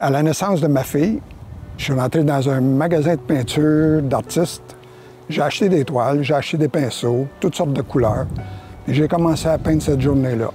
À la naissance de ma fille, je suis rentré dans un magasin de peinture d'artistes. J'ai acheté des toiles, j'ai acheté des pinceaux, toutes sortes de couleurs. Et j'ai commencé à peindre cette journée-là.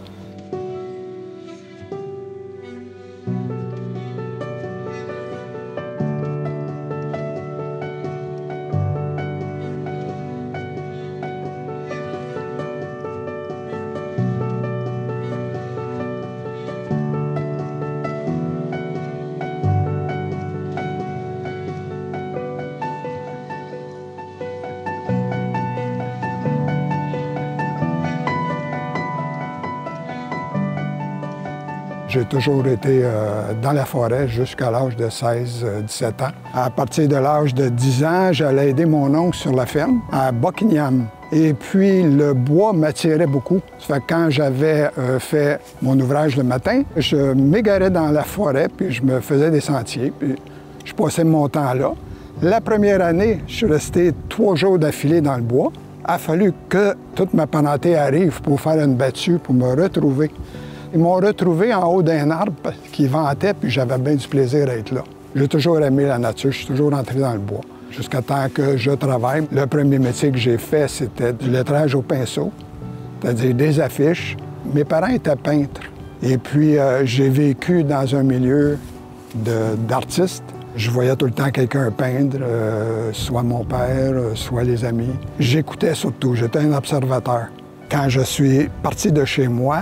J'ai toujours été dans la forêt jusqu'à l'âge de 16-17 ans. À partir de l'âge de 10 ans, j'allais aider mon oncle sur la ferme à Buckingham. Et puis, le bois m'attirait beaucoup. Ça fait que quand j'avais fait mon ouvrage le matin, je m'égarais dans la forêt, puis je me faisais des sentiers, puis je passais mon temps là. La première année, je suis resté 3 jours d'affilée dans le bois. Il a fallu que toute ma parenté arrive pour faire une battue, pour me retrouver. Ils m'ont retrouvé en haut d'un arbre qui ventait, puis j'avais bien du plaisir à être là. J'ai toujours aimé la nature, je suis toujours entré dans le bois. Jusqu'à temps que je travaille. Le premier métier que j'ai fait, c'était du lettrage au pinceau, c'est-à-dire des affiches. Mes parents étaient peintres. Et puis, j'ai vécu dans un milieu d'artistes. Je voyais tout le temps quelqu'un peindre, soit mon père, soit les amis. J'écoutais surtout, j'étais un observateur. Quand je suis parti de chez moi,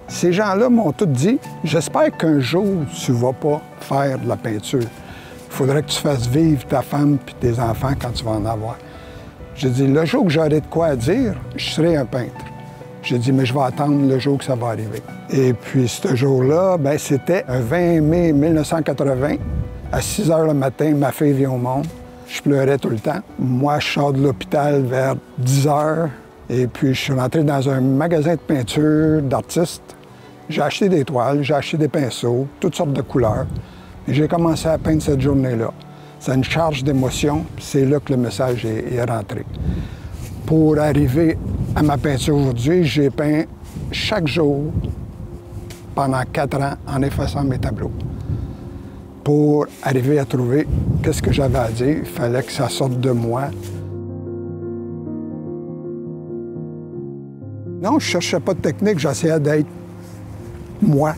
ces gens-là m'ont tous dit « J'espère qu'un jour, tu ne vas pas faire de la peinture. Il faudrait que tu fasses vivre ta femme et tes enfants quand tu vas en avoir. » J'ai dit « Le jour que j'aurai de quoi dire, je serai un peintre. » J'ai dit « Mais je vais attendre le jour que ça va arriver. » Et puis, ce jour-là, bien, c'était un 20 mai 1980. À 6 heures le matin, ma fille vient au monde. Je pleurais tout le temps. Moi, je sors de l'hôpital vers 10 heures. Et puis, je suis rentré dans un magasin de peinture d'artistes. J'ai acheté des toiles, j'ai acheté des pinceaux, toutes sortes de couleurs. Et j'ai commencé à peindre cette journée-là. C'est une charge d'émotion, c'est là que le message est rentré. Pour arriver à ma peinture aujourd'hui, j'ai peint chaque jour pendant 4 ans en effaçant mes tableaux. Pour arriver à trouver qu'est-ce que j'avais à dire, il fallait que ça sorte de moi. Non, je ne cherchais pas de technique, j'essayais d'être moi.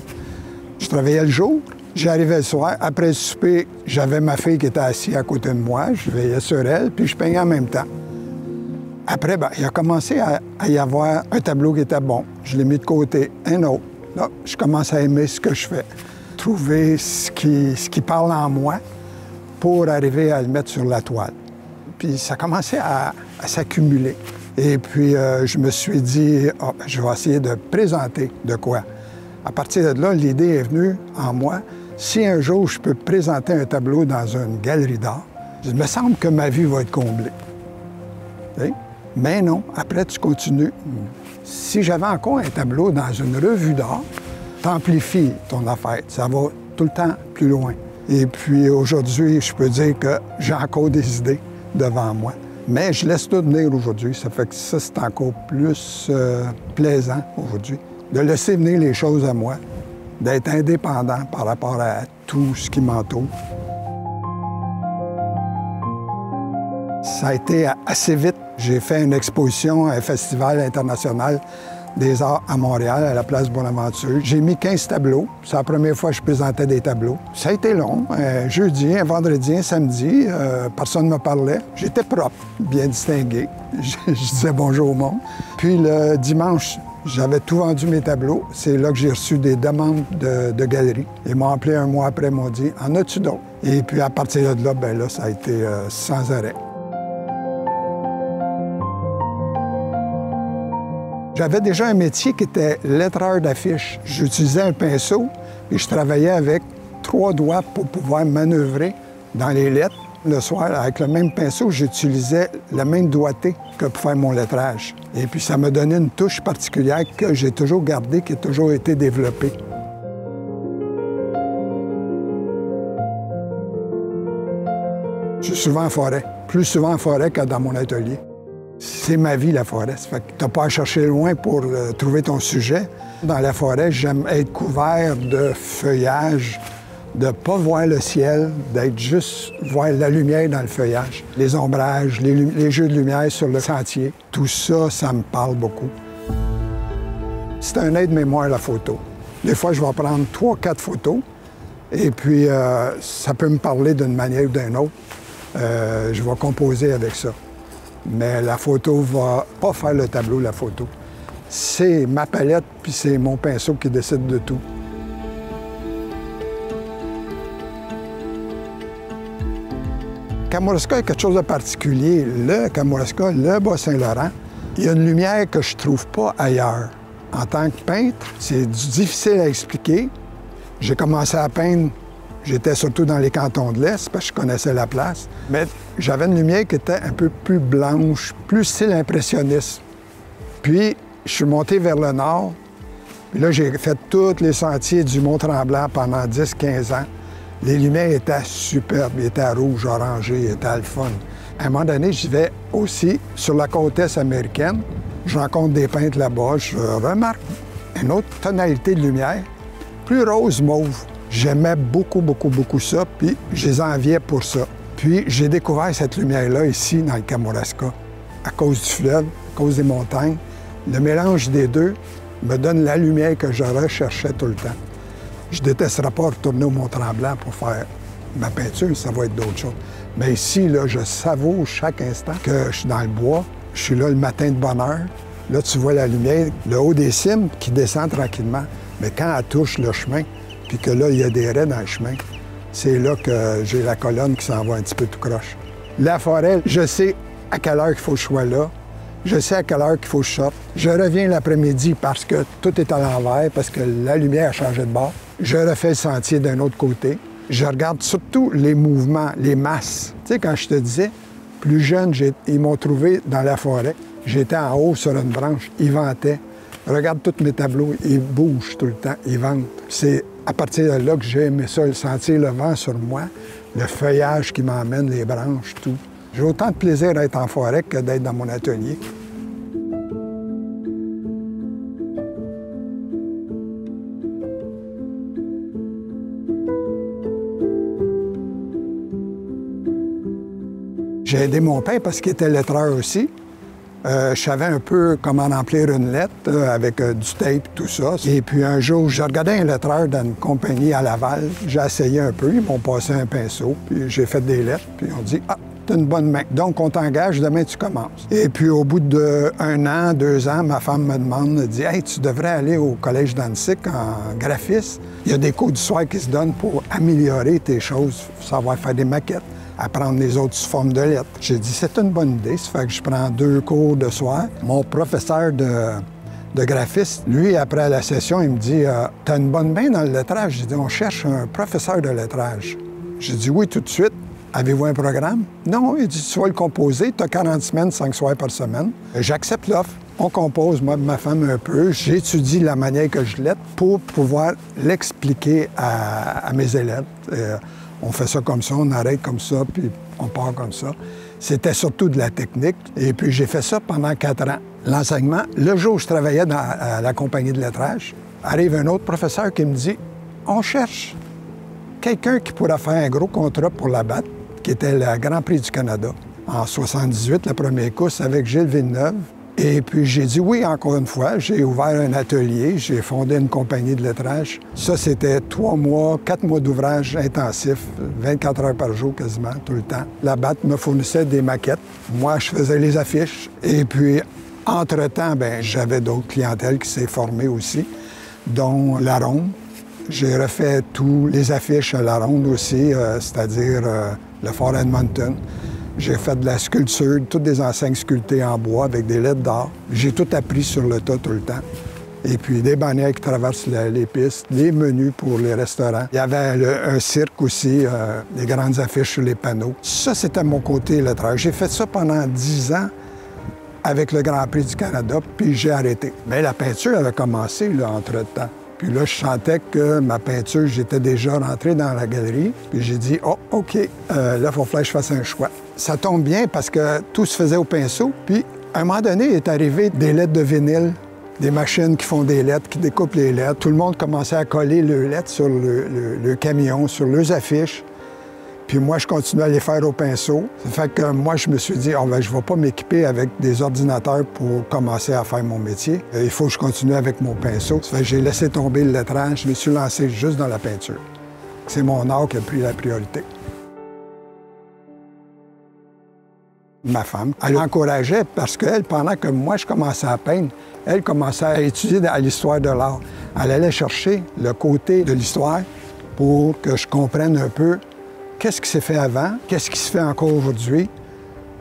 Je travaillais le jour, j'arrivais le soir. Après le souper, j'avais ma fille qui était assise à côté de moi, je veillais sur elle, puis je peignais en même temps. Après, bien, il a commencé à y avoir un tableau qui était bon. Je l'ai mis de côté, un autre. Là, je commence à aimer ce que je fais. Trouver ce qui parle en moi pour arriver à le mettre sur la toile. Puis ça commençait à s'accumuler. Et puis, je me suis dit, oh, je vais essayer de présenter de quoi. À partir de là, l'idée est venue en moi. Si un jour, je peux présenter un tableau dans une galerie d'art, il me semble que ma vie va être comblée. Okay? Mais non, après, tu continues. Si j'avais encore un tableau dans une revue d'art, t'amplifies ton affaire. Ça va tout le temps plus loin. Et puis, aujourd'hui, je peux dire que j'ai encore des idées devant moi. Mais je laisse tout venir aujourd'hui. Ça fait que ça, c'est encore plus plaisant aujourd'hui. De laisser venir les choses à moi, d'être indépendant par rapport à tout ce qui m'entoure. Ça a été assez vite. J'ai fait une exposition à un festival international des arts à Montréal, à la place Bonaventure. J'ai mis 15 tableaux. C'est la première fois que je présentais des tableaux. Ça a été long. Un jeudi, un vendredi, un samedi, personne ne me parlait. J'étais propre, bien distingué. Je disais bonjour au monde. Puis le dimanche, j'avais tout vendu mes tableaux. C'est là que j'ai reçu des demandes de galeries. Ils m'ont appelé un mois après, ils m'ont dit « En as-tu d'autres? » Et puis à partir de là, bien là, ça a été sans arrêt. J'avais déjà un métier qui était lettreur d'affiches. J'utilisais un pinceau et je travaillais avec 3 doigts pour pouvoir manœuvrer dans les lettres. Le soir, avec le même pinceau, j'utilisais la même doigté que pour faire mon lettrage. Et puis ça m'a donné une touche particulière que j'ai toujours gardée, qui a toujours été développée. Je suis souvent en forêt, plus souvent en forêt que dans mon atelier. C'est ma vie, la forêt. Ça fait que t'as pas à chercher loin pour trouver ton sujet. Dans la forêt, j'aime être couvert de feuillage, de ne pas voir le ciel, d'être juste voir la lumière dans le feuillage, les ombrages, les jeux de lumière sur le sentier. Tout ça, ça me parle beaucoup. C'est un aide-mémoire, la photo. Des fois, je vais prendre 3-4 photos et puis ça peut me parler d'une manière ou d'une autre. Je vais composer avec ça. Mais la photo ne va pas faire le tableau, la photo. C'est ma palette puis c'est mon pinceau qui décide de tout. Kamouraska est quelque chose de particulier. Le Kamouraska, le Bas-Saint-Laurent, il y a une lumière que je ne trouve pas ailleurs. En tant que peintre, c'est difficile à expliquer. J'ai commencé à peindre, j'étais surtout dans les cantons de l'Est parce que je connaissais la place. Mais j'avais une lumière qui était un peu plus blanche, plus style impressionniste. Puis, je suis monté vers le nord. Puis là, j'ai fait tous les sentiers du Mont-Tremblant pendant 10-15 ans. Les lumières étaient superbes, ils étaient rouges, orangés, ils étaient le fun. À un moment donné, j'y vais aussi sur la côte est américaine. Je rencontre des peintres là-bas, je remarque une autre tonalité de lumière, plus rose-mauve. J'aimais beaucoup, beaucoup, beaucoup ça, puis je les enviais pour ça. Puis j'ai découvert cette lumière-là ici, dans le Kamouraska, à cause du fleuve, à cause des montagnes. Le mélange des deux me donne la lumière que je recherchais tout le temps. Je ne détesterais pas retourner au Mont-Tremblant pour faire ma peinture, ça va être d'autres choses. Mais ici, là, je savoure chaque instant que je suis dans le bois. Je suis là le matin de bonne heure. Là, tu vois la lumière, le haut des cimes qui descend tranquillement. Mais quand elle touche le chemin, puis que là, il y a des raies dans le chemin, c'est là que j'ai la colonne qui s'en va un petit peu tout croche. La forêt, je sais à quelle heure il faut que je sois là. Je sais à quelle heure qu'il faut que je sorte. Je reviens l'après-midi parce que tout est à l'envers, parce que la lumière a changé de bord. Je refais le sentier d'un autre côté. Je regarde surtout les mouvements, les masses. Tu sais, quand je te disais, plus jeune, ils m'ont trouvé dans la forêt. J'étais en haut sur une branche, ils vantaient. Regarde tous mes tableaux, ils bougent tout le temps, ils vantent. C'est à partir de là que j'ai aimé ça, le sentier, le vent sur moi, le feuillage qui m'emmène, les branches, tout. J'ai autant de plaisir à être en forêt que d'être dans mon atelier. J'ai aidé mon père parce qu'il était lettreur aussi. Je savais un peu comment remplir une lettre avec du tape et tout ça. Et puis un jour, je regardais un lettreur dans une compagnie à Laval. J'ai essayé un peu, ils m'ont passé un pinceau, puis j'ai fait des lettres. Puis on dit « Ah, t'as une bonne main, donc on t'engage, demain tu commences. » Et puis au bout d'1 an, 2 ans, ma femme me demande, elle dit « Hey, tu devrais aller au collège d'Annecy en graphiste. Il y a des cours du soir qui se donnent pour améliorer tes choses, savoir faire des maquettes. Apprendre les autres sous forme de lettres. » J'ai dit, c'est une bonne idée, ça fait que je prends 2 cours de soir. Mon professeur de graphiste, lui, après la session, il me dit, t'as une bonne main dans le lettrage? J'ai dit, on cherche un professeur de lettrage. J'ai dit, oui, tout de suite. Avez-vous un programme? Non, il dit, tu vas le composer, tu as 40 semaines, 5 soirs par semaine. J'accepte l'offre. On compose, moi et ma femme, un peu. J'étudie la manière que je lettre pour pouvoir l'expliquer à mes élèves. On fait ça comme ça, on arrête comme ça, puis on part comme ça. C'était surtout de la technique. Et puis j'ai fait ça pendant 4 ans. L'enseignement, le jour où je travaillais à la compagnie de lettrage, arrive un autre professeur qui me dit, on cherche quelqu'un qui pourra faire un gros contrat pour la BAT, qui était le Grand Prix du Canada. En 78, la première course avec Gilles Villeneuve. Et puis j'ai dit oui encore une fois. J'ai ouvert un atelier, j'ai fondé une compagnie de lettrage. Ça, c'était 3 mois, 4 mois d'ouvrage intensif, 24 heures par jour quasiment, tout le temps. La BAT me fournissait des maquettes. Moi, je faisais les affiches. Et puis, entre-temps, bien, j'avais d'autres clientèles qui s'est formées aussi, dont la Ronde. J'ai refait tous les affiches à la Ronde aussi, c'est-à-dire le Fort Edmonton. J'ai fait de la sculpture, toutes des enseignes sculptées en bois avec des lettres d'or. J'ai tout appris sur le tas tout le temps. Et puis des bannières qui traversent les pistes, des menus pour les restaurants. Il y avait un cirque aussi, des grandes affiches sur les panneaux. Ça, c'était mon côté lettrage. J'ai fait ça pendant 10 ans avec le Grand Prix du Canada, puis j'ai arrêté. Mais la peinture avait commencé là, entre-temps. Puis là, je sentais que ma peinture, j'étais déjà rentré dans la galerie. Puis j'ai dit, oh, OK, là, il faut que je fasse un choix. Ça tombe bien parce que tout se faisait au pinceau. Puis, à un moment donné, il est arrivé des lettres de vinyle des machines qui font des lettres, qui découpent les lettres. Tout le monde commençait à coller leurs lettres sur le camion, sur leurs affiches. Puis moi, je continuais à les faire au pinceau. Ça fait que moi, je me suis dit, oh, ben, je ne vais pas m'équiper avec des ordinateurs pour commencer à faire mon métier. Il faut que je continue avec mon pinceau. Ça fait que j'ai laissé tomber le lettrage. Je me suis lancé juste dans la peinture. C'est mon art qui a pris la priorité. Ma femme, elle encourageait parce qu'elle, pendant que moi, je commençais à peindre, elle commençait à étudier l'histoire de l'art. Elle allait chercher le côté de l'histoire pour que je comprenne un peu qu'est-ce qui s'est fait avant, qu'est-ce qui se fait encore aujourd'hui.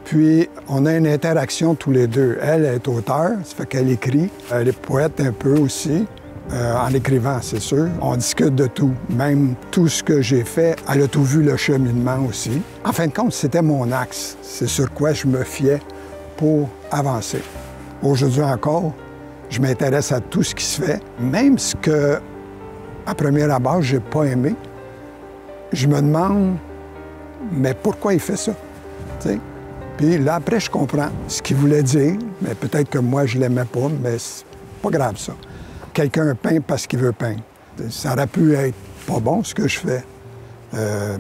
Puis, on a une interaction tous les deux. Elle est auteure, ça fait qu'elle écrit. Elle est poète un peu aussi, en écrivant, c'est sûr. On discute de tout. Même tout ce que j'ai fait, elle a tout vu le cheminement aussi. En fin de compte, c'était mon axe. C'est sur quoi je me fiais pour avancer. Aujourd'hui encore, je m'intéresse à tout ce qui se fait. Même ce que, à première abord, je n'ai pas aimé, je me demande, mais pourquoi il fait ça? T'sais? Puis là, après, je comprends ce qu'il voulait dire, mais peut-être que moi, je ne l'aimais pas, mais c'est pas grave, ça. Quelqu'un peint parce qu'il veut peindre. Ça aurait pu être pas bon, ce que je fais,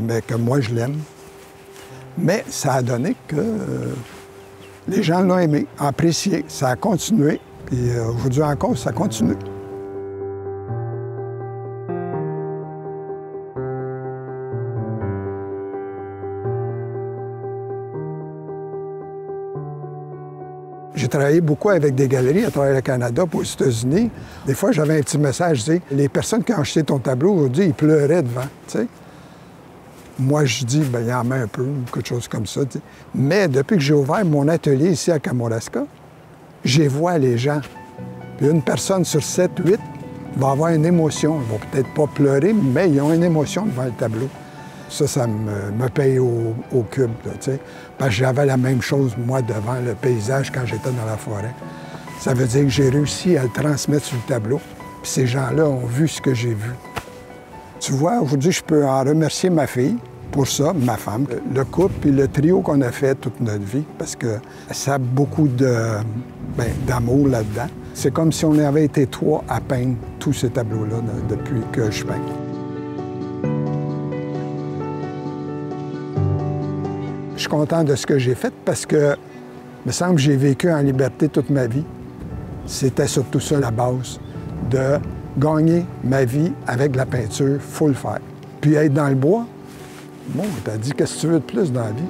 mais que moi, je l'aime. Mais ça a donné que les gens l'ont aimé, apprécié. Ça a continué, puis aujourd'hui encore, ça continue. J'ai travaillé beaucoup avec des galeries à travers le Canada, pour les États-Unis. Des fois, j'avais un petit message, je dis, les personnes qui ont acheté ton tableau aujourd'hui, ils pleuraient devant, tu sais. Moi, je dis, bien, il y en a un peu, ou quelque chose comme ça, tu sais. Mais depuis que j'ai ouvert mon atelier ici à Kamouraska, j'y vois les gens. Puis une personne sur 7, 8 va avoir une émotion. Ils vont peut-être pas pleurer, mais ils ont une émotion devant le tableau. Ça me paye au cube, là, tu sais. Parce que j'avais la même chose, moi, devant le paysage quand j'étais dans la forêt. Ça veut dire que j'ai réussi à le transmettre sur le tableau. Puis ces gens-là ont vu ce que j'ai vu. Tu vois, aujourd'hui, je peux en remercier ma fille pour ça, ma femme, le couple et le trio qu'on a fait toute notre vie, parce que ça a beaucoup d'amour là-dedans. C'est comme si on avait été 3 à peindre tous ces tableaux-là depuis que je peins. Je suis content de ce que j'ai fait parce que, il me semble que j'ai vécu en liberté toute ma vie. C'était surtout ça la base, de gagner ma vie avec la peinture, il faut le faire. Puis être dans le bois, bon, t'as dit qu'est-ce que tu veux de plus dans la vie?